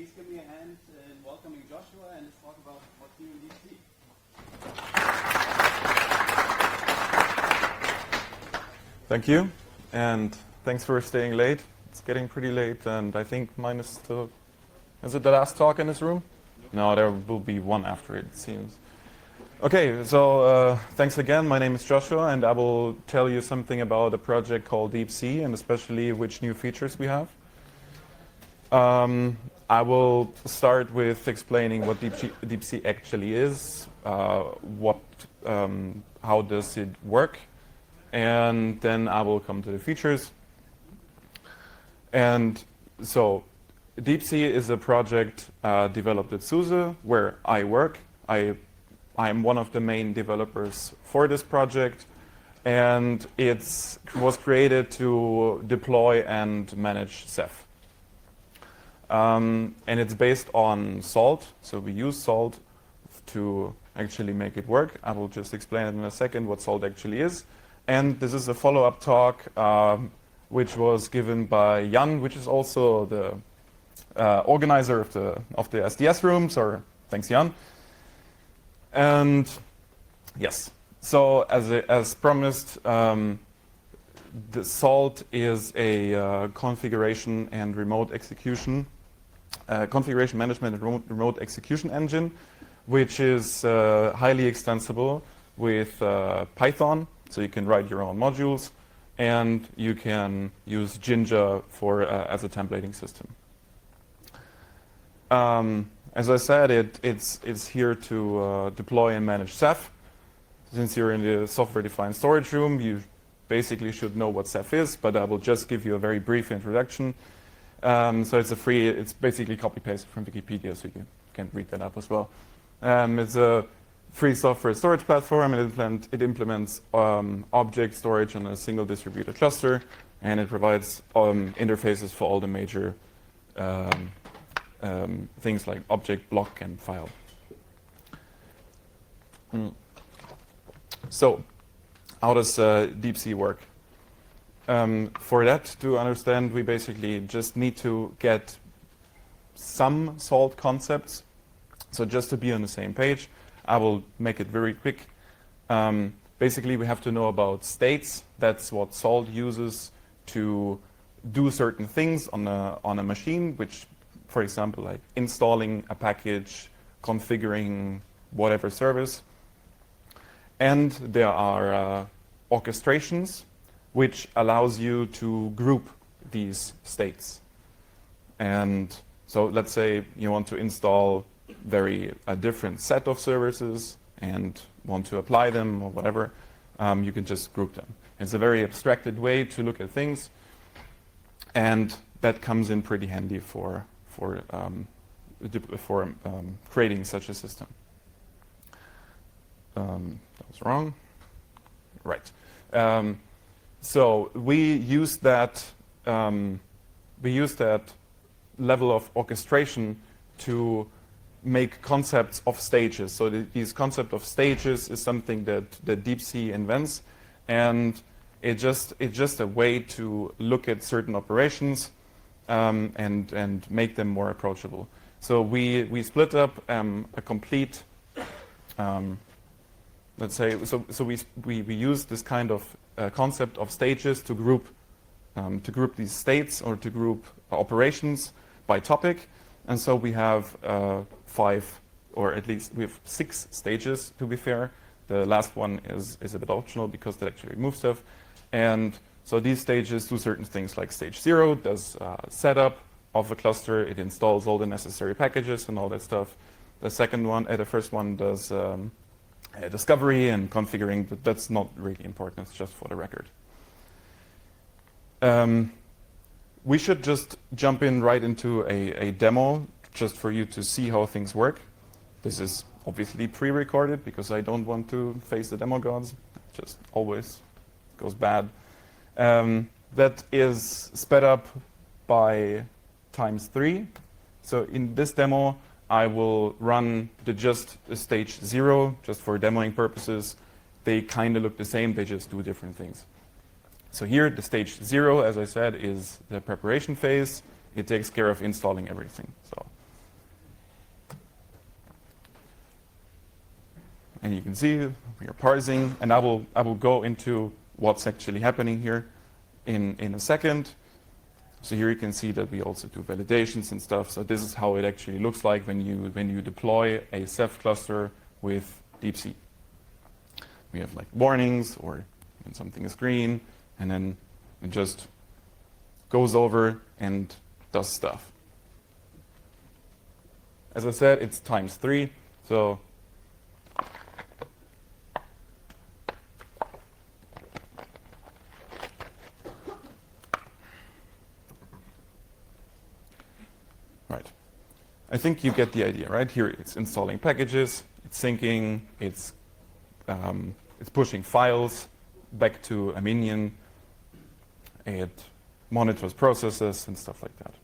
please give me a hand in welcoming Joshua and let's talk about what's new in DeepSea. Thank you, and thanks for staying late. It's getting pretty late, and I think mine is still... Is it the last talk in this room? No, there will be one after it seems. Okay, so thanks again. My name is Joshua, and I will tell you something about a project called DeepSea, and especially which new features we have. I will start with explaining what DeepSea actually is, how does it work, and then I will come to the features. And so DeepSea is a project developed at SUSE, where I work. I'm one of the main developers for this project, and it was created to deploy and manage Ceph. And it's based on Salt, so we use Salt to actually make it work. I will just explain it in a second what Salt actually is. And this is a follow-up talk which was given by Jan, which is also the organizer of the SDS rooms, or thanks Jan. And yes, so as promised, the Salt is a configuration and remote execution, configuration management and remote execution engine, which is highly extensible with Python, so you can write your own modules, and you can use Jinja as a templating system. As I said, it's here to deploy and manage Ceph. Since you're in the software-defined storage room, you basically should know what Ceph is, but I will just give you a very brief introduction. So it's basically copy-pasted from Wikipedia, so you can read that up as well. It's a free software storage platform, and it implements object storage on a single distributed cluster, and it provides interfaces for all the major things like object, block, and file. So, how does DeepSea work? For that to understand, we basically just need to get some Salt concepts. So just to be on the same page, I will make it very quick. Basically, we have to know about states. That's what Salt uses to do certain things on a machine, which, for example, like installing a package, configuring whatever service. And there are orchestrations, which allows you to group these states. And so let's say you want to install a different set of services and want to apply them or whatever, you can just group them. It's a very abstracted way to look at things, and that comes in pretty handy for creating such a system. That was wrong. Right. So we use that level of orchestration to make concepts of stages. So these concept of stages is something that DeepSea invents, and it's just a way to look at certain operations and make them more approachable. So we split up a complete, let's say, so we use this kind of concept of stages to group these states, or to group operations by topic. And so we have 5, or at least we have 6 stages, to be fair. The last one is a bit optional because that actually removes stuff. And so these stages do certain things, like stage 0 does setup of a cluster. It installs all the necessary packages and all that stuff. The first one does discovery and configuring, but that's not really important. It's just for the record. We should just jump in right into a demo, just for you to see how things work. This is obviously pre-recorded because I don't want to face the demo gods. It just always goes bad. That is sped up by ×3. So in this demo, I will run just stage 0, just for demoing purposes. They kind of look the same, they just do different things. So here, the stage 0, as I said, is the preparation phase. It takes care of installing everything. So And you can see we are parsing, and I will go into what's actually happening here in a second. So here you can see that we also do validations and stuff. So this is how it actually looks like when you deploy a Ceph cluster with DeepSea. We have like warnings or when something is green, and then it just goes over and does stuff. As I said, it's ×3, so right. I think you get the idea, right? Here it's installing packages, it's syncing, it's pushing files back to a minion, it monitors processes and stuff like that.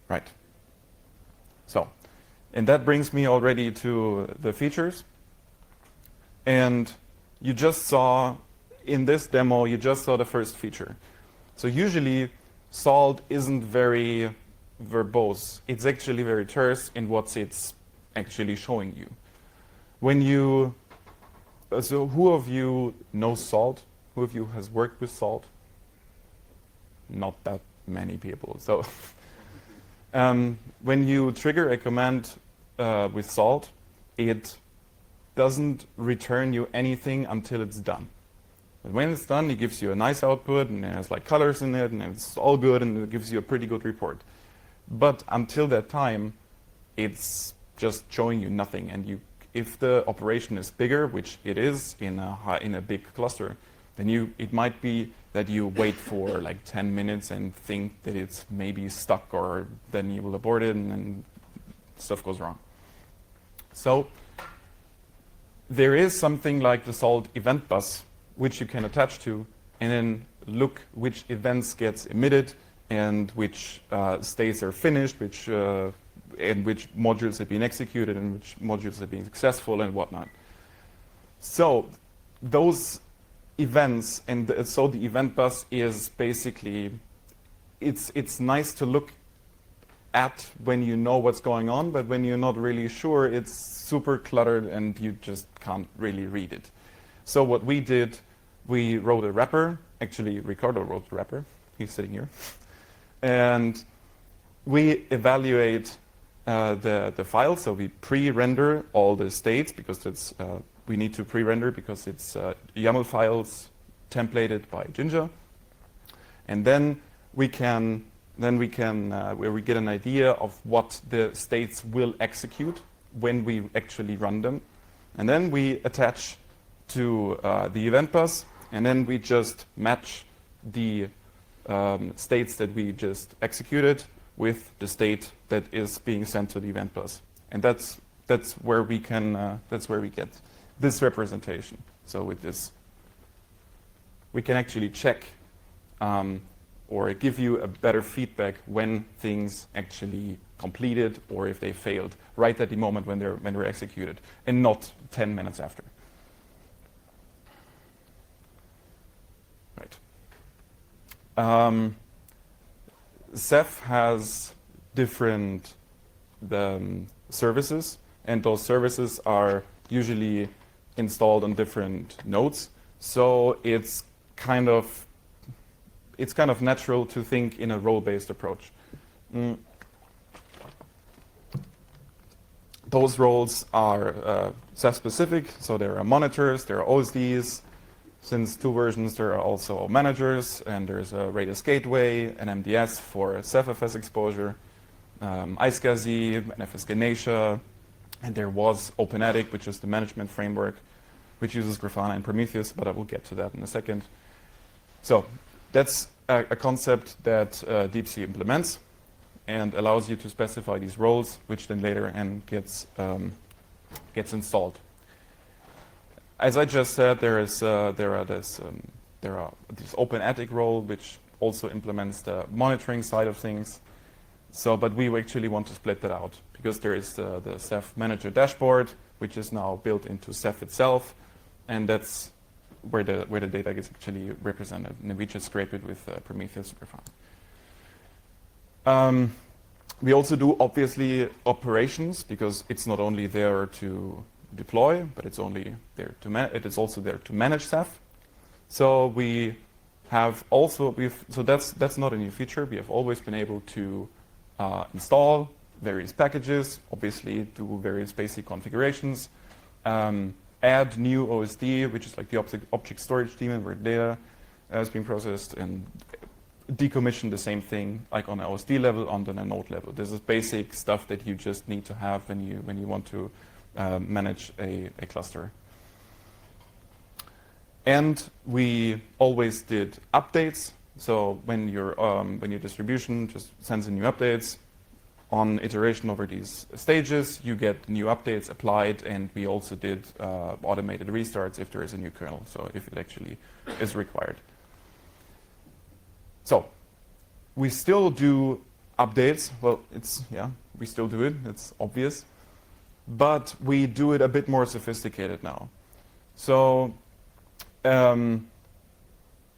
Right. So, and that brings me already to the features. And you just saw, in this demo, you just saw the first feature. So usually, Salt isn't very verbose. It's actually very terse in what it's actually showing you. When you, so who of you knows Salt? Who of you has worked with Salt? Not that many people. So when you trigger a command with Salt, it doesn't return you anything until it's done. But when it's done, it gives you a nice output, and it has like colors in it, and it's all good, and it gives you a pretty good report. But until that time, it's just showing you nothing. And if the operation is bigger, which it is in a big cluster, then it might be that you wait for like 10 minutes and think that it's maybe stuck, or then you will abort it and then stuff goes wrong. So there is something like the Salt event bus, which you can attach to, and then look which events gets emitted and which states are finished, and which modules have been executed and which modules have been successful and whatnot. So those events, and so the event bus is basically, it's nice to look at when you know what's going on, but when you're not really sure, it's super cluttered and you just can't really read it. So what we did, we wrote a wrapper. Actually, Ricardo wrote the wrapper. He's sitting here. And we evaluate the file. So we pre-render all the states, because it's we need to pre-render because it's YAML files templated by Jinja. And then we can where we get an idea of what the states will execute when we actually run them. And then we attach to the event bus, and then we just match the states that we just executed with the state that is being sent to the event bus. And that's where we can that's where we get this representation. So with this, we can actually check or give you a better feedback when things actually completed or if they failed right at the moment when they're executed, and not 10 minutes after. Right. Ceph has different services, and those services are usually installed on different nodes. So it's kind of natural to think in a role-based approach. Those roles are Ceph-specific, so there are monitors, there are OSDs. Since 2 versions, there are also managers, and there's a Radius Gateway, an MDS for CephFS exposure, iSCSI, NFS Ganesha, and there was OpenATIC, which is the management framework, which uses Grafana and Prometheus, but I will get to that in a second. So that's a concept that DeepSea implements and allows you to specify these roles, which then later gets installed. As I just said, there are this OpenATIC role, which also implements the monitoring side of things. So, but we actually want to split that out, because there is the Ceph Manager dashboard, which is now built into Ceph itself, and that's where the data is actually represented, and we just scrape it with Prometheus Grafana. We also do, obviously, operations, because it's not only there to deploy, but it's only there to it is also there to manage Ceph. So we have also so that's not a new feature. We have always been able to install various packages, obviously do various basic configurations, add new OSD, which is like the object storage daemon where data is being processed, and decommission the same thing like on an OSD level, on the node level. This is basic stuff that you just need to have when you want to manage a cluster. And we always did updates. So when your distribution just sends in new updates, on iteration over these stages, you get new updates applied, and we also did automated restarts if there is a new kernel, so if it actually is required. So we still do updates. Well, we still do it, it's obvious. But we do it a bit more sophisticated now. So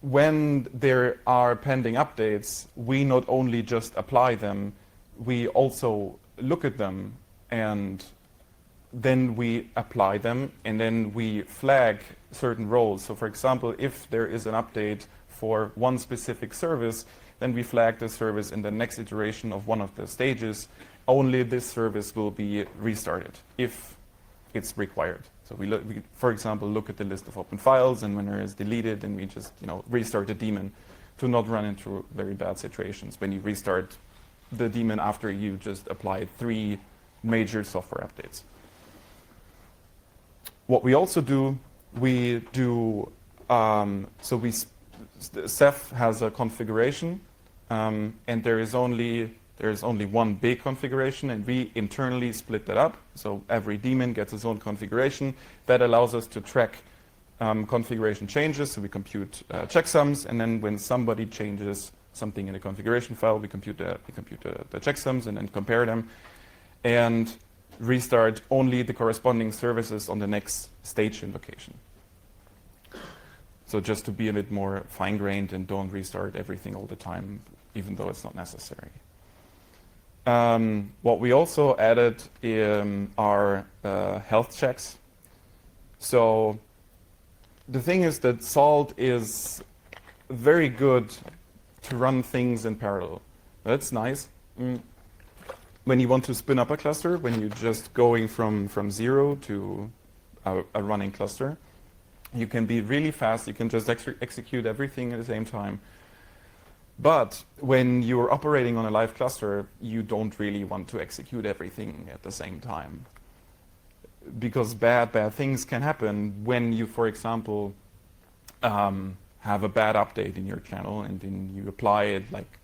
when there are pending updates, we not only just apply them, we also look at them, and then we apply them, and then we flag certain roles. So for example, if there is an update for one specific service, then we flag the service in the next iteration of one of the stages. Only this service will be restarted if it's required. So we for example, look at the list of open files, and when there is deleted, then we just restart the daemon to not run into very bad situations when you restart the daemon after you just applied 3 major software updates. What we also do, Ceph has a configuration, and there is only one big configuration, and we internally split that up. So every daemon gets its own configuration. That allows us to track configuration changes. So we compute checksums, and then when somebody changes something in the configuration file, we compute the checksums and then compare them, and restart only the corresponding services on the next stage invocation. So just to be a bit more fine-grained and don't restart everything all the time, even though it's not necessary. What we also added are health checks. So the thing is that Salt is very good to run things in parallel. That's nice. When you want to spin up a cluster, when you're just going from 0 to a running cluster, you can be really fast. You can just execute everything at the same time. But when you're operating on a live cluster, you don't really want to execute everything at the same time, because bad things can happen when you, for example, have a bad update in your channel, and then you apply it like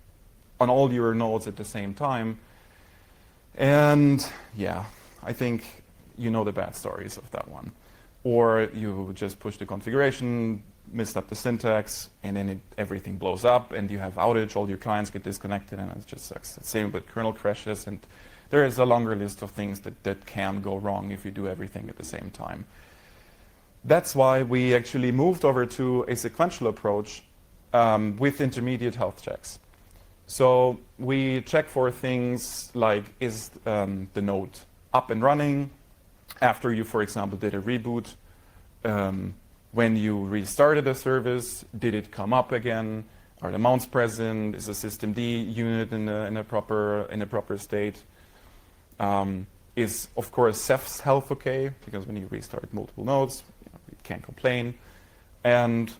on all your nodes at the same time. And yeah, I think you know the bad stories of that one. Or you just push the configuration, messed up the syntax, and then everything blows up, and you have outage, all your clients get disconnected, and it just sucks. The same with kernel crashes, and there is a longer list of things that can go wrong if you do everything at the same time. That's why we actually moved over to a sequential approach with intermediate health checks. So we check for things like, is the node up and running after you, for example, did a reboot? When you restarted a service, did it come up again? Are the mounts present? Is the systemd unit in a proper state? Is, of course, Ceph's health okay? Because when you restart multiple nodes, you can't complain. And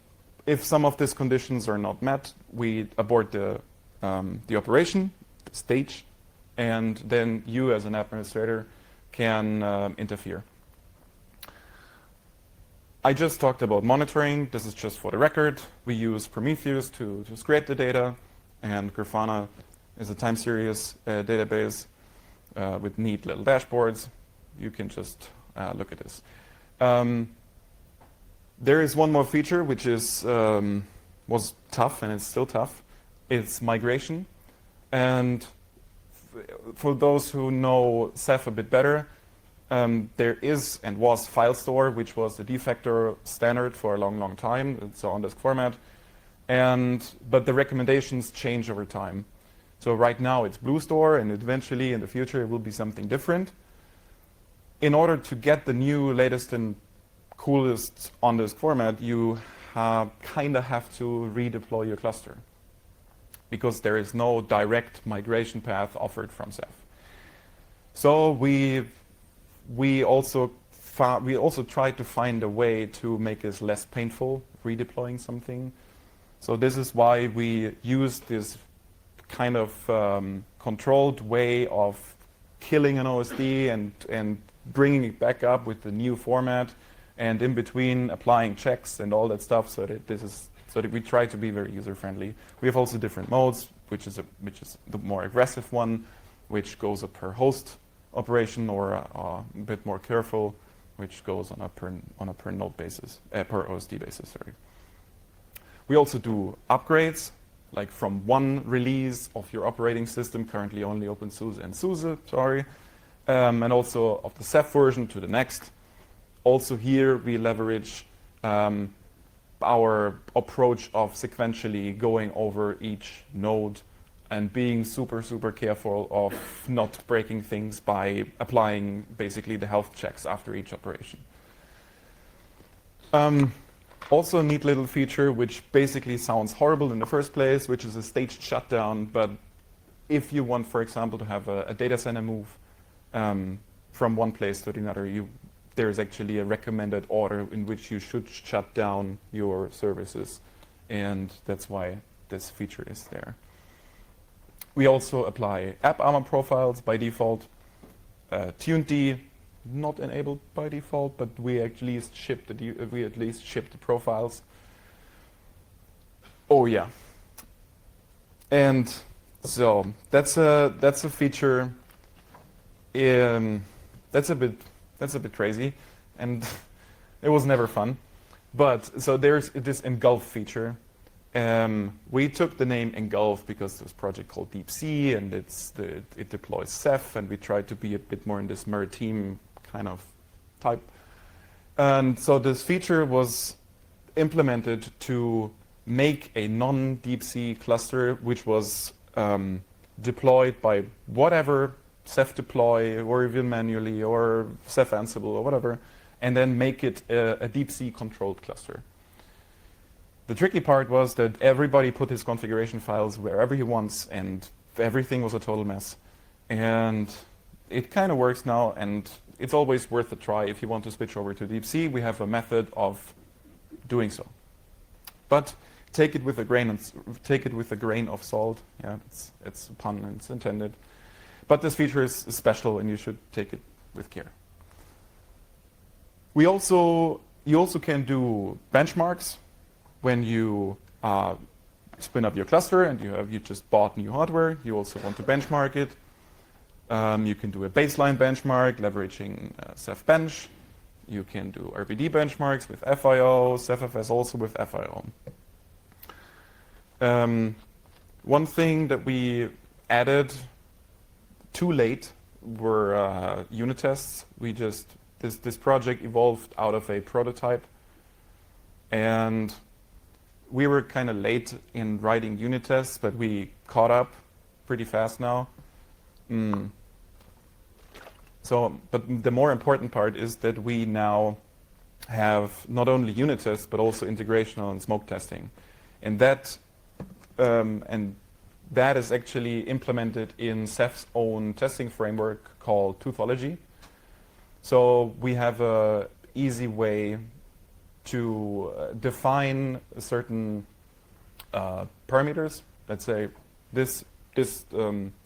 if some of these conditions are not met, we abort the operation stage, and then you, as an administrator, can interfere. I just talked about monitoring. This is just for the record. We use Prometheus to scrape the data, and Grafana is a time series database with neat little dashboards. You can just look at this. There is one more feature which is was tough, and it's still tough. It's migration. And for those who know Ceph a bit better, there is and was file store, which was the de facto standard for a long time. It's on disk format. But the recommendations change over time. So right now it's BlueStore, and eventually in the future it will be something different. in order to get the new, latest, and coolest on-disk format, you kind of have to redeploy your cluster because there is no direct migration path offered from Ceph. So we also tried to find a way to make it less painful redeploying something. So this is why we use this kind of controlled way of killing an OSD and bringing it back up with the new format, and in between applying checks and all that stuff, so that we try to be very user friendly. We have also different modes, which is the more aggressive one, which goes a per host operation, or a bit more careful, which goes on a per node basis, per OSD basis. Sorry. We also do upgrades, like from one release of your operating system, currently only OpenSUSE and SUSE, sorry, and also of the Ceph version to the next. Also here we leverage our approach of sequentially going over each node and being super, super careful of not breaking things by applying basically the health checks after each operation. Also a neat little feature, which basically sounds horrible in the first place, which is a staged shutdown. But if you want, for example, to have a data center move from one place to another, there's actually a recommended order in which you should shut down your services. And that's why this feature is there. We also apply app armor profiles by default. TuneD, not enabled by default, but we at least ship the profiles. Oh yeah, and so that's a feature. That's a bit crazy, and it was never fun. But so there's this engulf feature. We took the name engulf because there's a project called DeepSea, and it deploys Ceph, and we tried to be a bit more in this maritime kind of type. And so this feature was implemented to make a non-DeepSea cluster, which was deployed by whatever Ceph deploy, or even manually, or Ceph Ansible, or whatever, and then make it a DeepSea controlled cluster. The tricky part was that everybody put his configuration files wherever he wants, and everything was a total mess. And it kind of works now, and it's always worth a try. If you want to switch over to DeepSea, we have a method of doing so. But take it with a grain of salt. Yeah, it's a pun and it's intended. But this feature is special, and you should take it with care. You also can do benchmarks when you spin up your cluster and you just bought new hardware. You also want to benchmark it. You can do a baseline benchmark leveraging Ceph Bench. You can do RBD benchmarks with FIO, CephFS also with FIO. One thing that we added too late were unit tests. This project evolved out of a prototype, and we were kind of late in writing unit tests, but we caught up pretty fast now. But the more important part is that we now have not only unit tests, but also integrational and smoke testing. And that is actually implemented in Ceph's own testing framework called Toothology. So we have an easy way to define certain parameters. Let's say this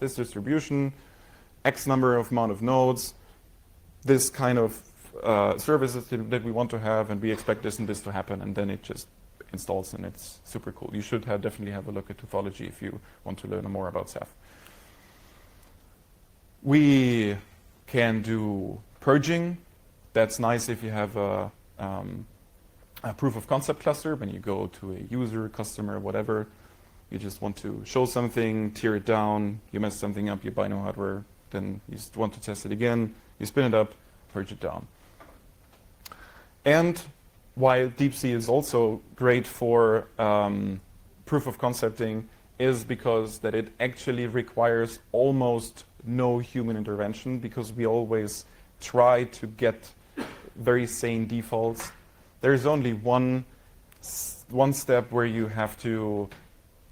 distribution, X number of amount of nodes, this kind of services that we want to have, and we expect this and this to happen, and then it just installs, and it's super cool. You should definitely have a look at Toothology if you want to learn more about Ceph. We can do purging. That's nice if you have a proof of concept cluster. When you go to a user, customer, whatever, you just want to show something, tear it down, you mess something up, you buy new hardware, then you want to test it again, you spin it up, purge it down. And while DeepSea is also great for proof of concepting, is because that it actually requires almost no human intervention, because we always try to get very sane defaults, there's only one step where you have to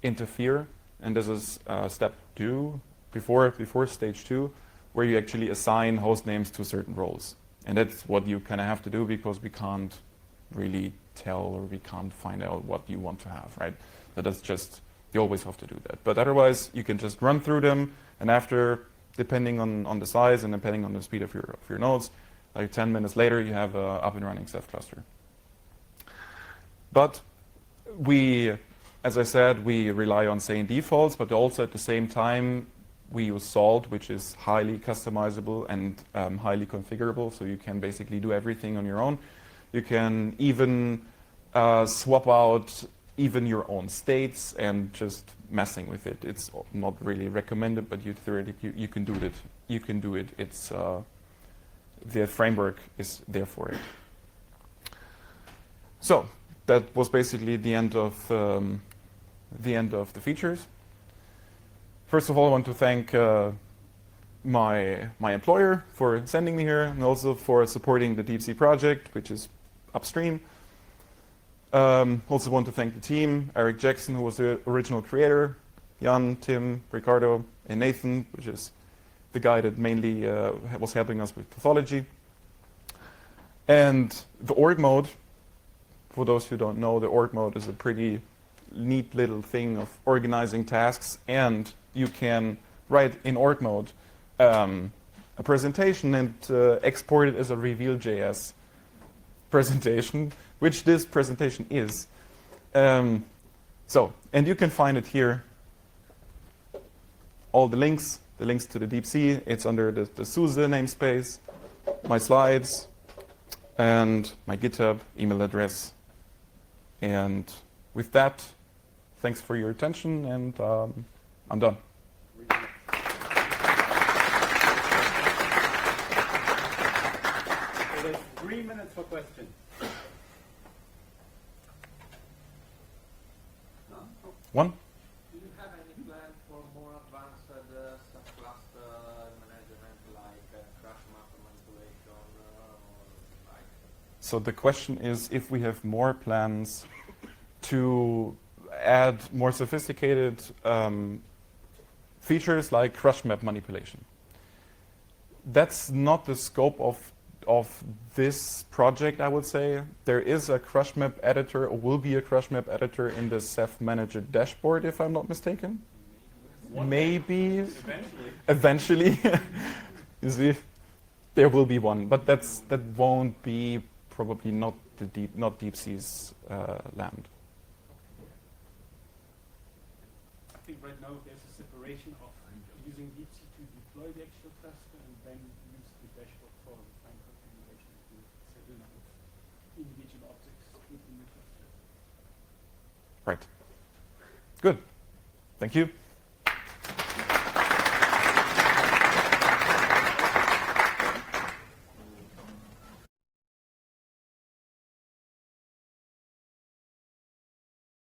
interfere, and this is step 2, before stage 2, where you actually assign host names to certain roles. And that's what you kind of have to do, because we can't really tell, or we can't find out what you want to have, right? So that's just, you always have to do that. But otherwise, you can just run through them, and after, depending on the size and depending on the speed of your nodes, like 10 minutes later, you have an up and running Ceph cluster. But we, as I said, we rely on sane defaults, but also at the same time, we use Salt, which is highly customizable and highly configurable, so you can basically do everything on your own. You can even swap out even your own states and just messing with it. It's not really recommended, but you theoretically you can do it. You can do it. It's the framework is there for it. So that was basically the end of the features. First of all, I want to thank my employer for sending me here, and also for supporting the DeepSea project, which is upstream. Also want to thank the team, Eric Jackson, who was the original creator, Jan, Tim, Ricardo, and Nathan, which is the guy that mainly was helping us with pathology. And the org mode, for those who don't know, the org mode is a pretty neat little thing of organizing tasks, and you can write in org mode a presentation and export it as a Reveal.js presentation, which this presentation is. And you can find it here. All the links to the DeepSea, it's under the SUSE namespace, my slides, and my GitHub email address. And with that, thanks for your attention, and I'm done. So there's 3 minutes for questions. One? Do you have any plan for more advanced sub-cluster management, like crash map manipulation, or like? So the question is if we have more plans to add more sophisticated features like crush map manipulation. That's not the scope of this project, I would say. There is a crush map editor, or will be a crush map editor in the Ceph Manager dashboard, if I'm not mistaken. Maybe. Eventually. You see, there will be one, but that won't be probably not DeepSea's land. I think right now there's a separation of using DeepSea to deploy the actual cluster and then use the dashboard for the fine configuration to set the number of individual objects within the cluster. Right. Good. Thank you.